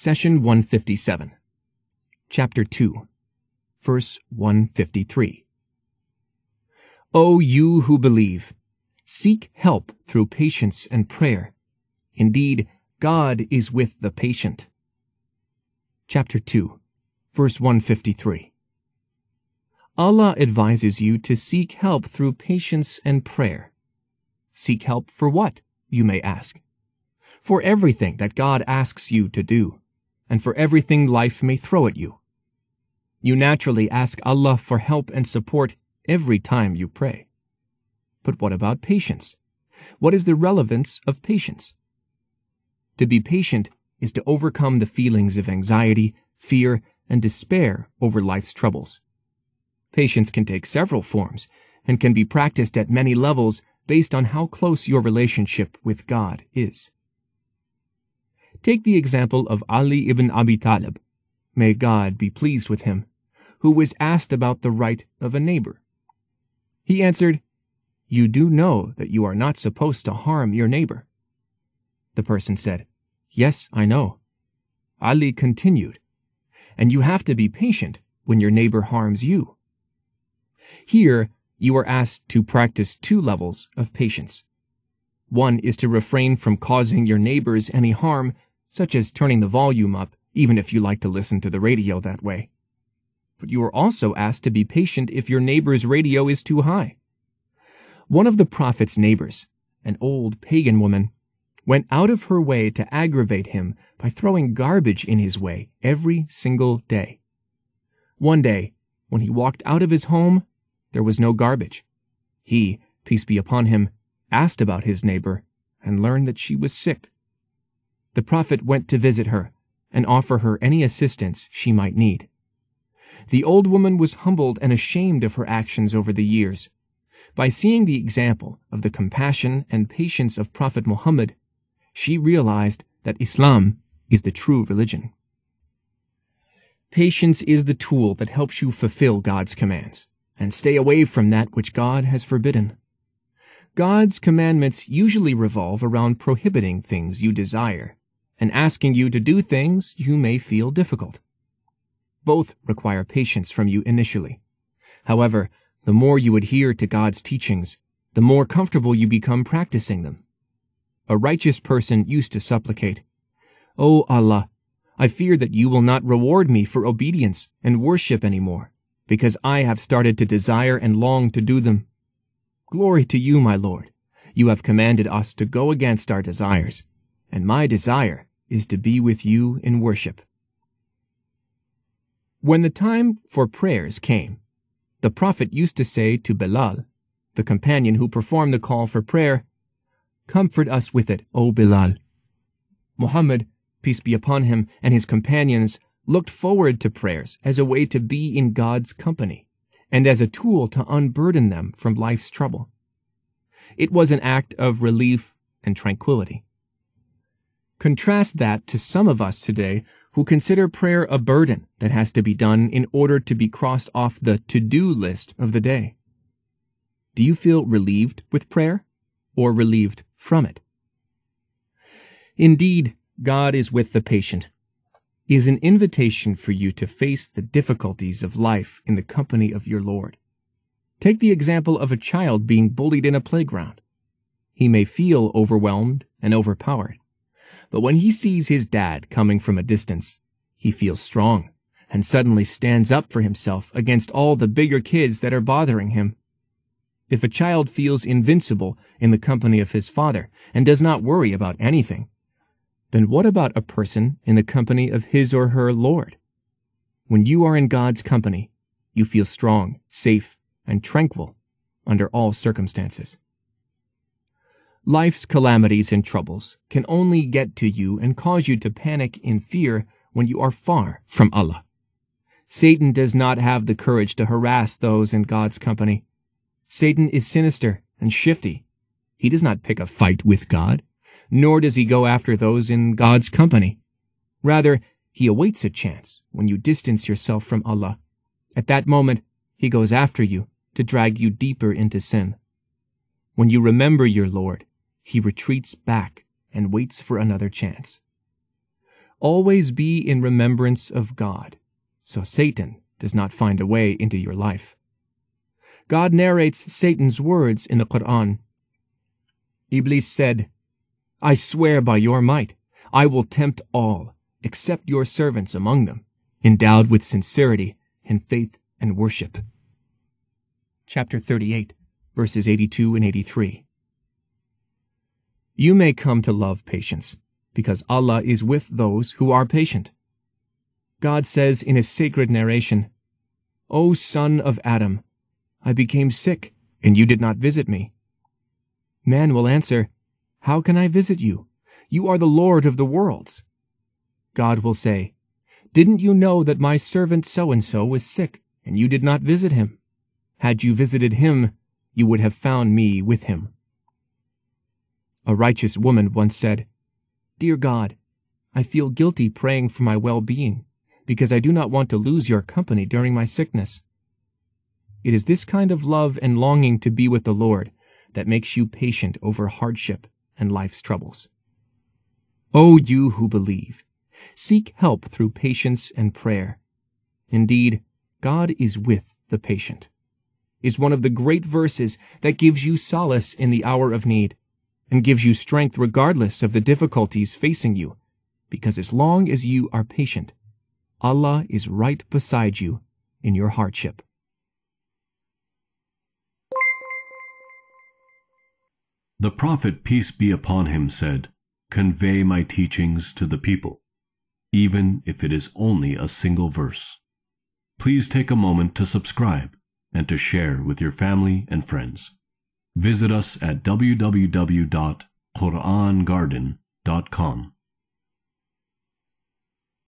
Session 157, Chapter 2, Verse 153. O you who believe, seek help through patience and prayer. Indeed, God is with the patient. Chapter 2, Verse 153. Allah advises you to seek help through patience and prayer. Seek help for what, you may ask? For everything that God asks you to do, and for everything life may throw at you. You naturally ask Allah for help and support every time you pray. But what about patience? What is the relevance of patience? To be patient is to overcome the feelings of anxiety, fear, and despair over life's troubles. Patience can take several forms and can be practiced at many levels based on how close your relationship with God is. Take the example of Ali ibn Abi Talib, may God be pleased with him, who was asked about the right of a neighbor. He answered, "You do know that you are not supposed to harm your neighbor." The person said, "Yes, I know." Ali continued, "And you have to be patient when your neighbor harms you." Here, you are asked to practice two levels of patience. One is to refrain from causing your neighbors any harm, such as turning the volume up, even if you like to listen to the radio that way. But you are also asked to be patient if your neighbor's radio is too high. One of the Prophet's neighbors, an old pagan woman, went out of her way to aggravate him by throwing garbage in his way every single day. One day, when he walked out of his home, there was no garbage. He, peace be upon him, asked about his neighbor and learned that she was sick. The Prophet went to visit her and offer her any assistance she might need. The old woman was humbled and ashamed of her actions over the years. By seeing the example of the compassion and patience of Prophet Muhammad, she realized that Islam is the true religion. Patience is the tool that helps you fulfill God's commands and stay away from that which God has forbidden. God's commandments usually revolve around prohibiting things you desire and asking you to do things you may feel difficult. Both require patience from you initially. However, the more you adhere to God's teachings, the more comfortable you become practicing them. A righteous person used to supplicate, "O Allah, I fear that you will not reward me for obedience and worship anymore, because I have started to desire and long to do them. Glory to you, my Lord. You have commanded us to go against our desires, and my desire is to be with you in worship." When the time for prayers came, the Prophet used to say to Bilal, the companion who performed the call for prayer, "Comfort us with it, O Bilal." Muhammad, peace be upon him, and his companions looked forward to prayers as a way to be in God's company and as a tool to unburden them from life's trouble. It was an act of relief and tranquility. Contrast that to some of us today who consider prayer a burden that has to be done in order to be crossed off the to-do list of the day. Do you feel relieved with prayer or relieved from it? Indeed, God is with the patient is an invitation for you to face the difficulties of life in the company of your Lord. Take the example of a child being bullied in a playground. He may feel overwhelmed and overpowered, but when he sees his dad coming from a distance, he feels strong and suddenly stands up for himself against all the bigger kids that are bothering him. If a child feels invincible in the company of his father and does not worry about anything, then what about a person in the company of his or her Lord? When you are in God's company, you feel strong, safe, and tranquil under all circumstances. Life's calamities and troubles can only get to you and cause you to panic in fear when you are far from Allah. Satan does not have the courage to harass those in God's company. Satan is sinister and shifty. He does not pick a fight with God, nor does he go after those in God's company. Rather, he awaits a chance when you distance yourself from Allah. At that moment, he goes after you to drag you deeper into sin. When you remember your Lord, he retreats back and waits for another chance. Always be in remembrance of God, so Satan does not find a way into your life. God narrates Satan's words in the Quran. Iblis said, "I swear by your might, I will tempt all, except your servants among them, endowed with sincerity and faith and worship." Chapter 38, verses 82 and 83. You may come to love patience, because Allah is with those who are patient. God says in His sacred narration, "O son of Adam, I became sick, and you did not visit me." Man will answer, "How can I visit you? You are the Lord of the worlds." God will say, "Didn't you know that my servant so-and-so was sick, and you did not visit him? Had you visited him, you would have found me with him." A righteous woman once said, "Dear God, I feel guilty praying for my well-being, because I do not want to lose your company during my sickness." It is this kind of love and longing to be with the Lord that makes you patient over hardship and life's troubles. O you who believe, seek help through patience and prayer. Indeed, God is with the patient, is one of the great verses that gives you solace in the hour of need and gives you strength regardless of the difficulties facing you, because as long as you are patient, Allah is right beside you in your hardship. The Prophet, peace be upon him, said, "Convey my teachings to the people, even if it is only a single verse." Please take a moment to subscribe and to share with your family and friends. Visit us at www.QURANGARDEN.com.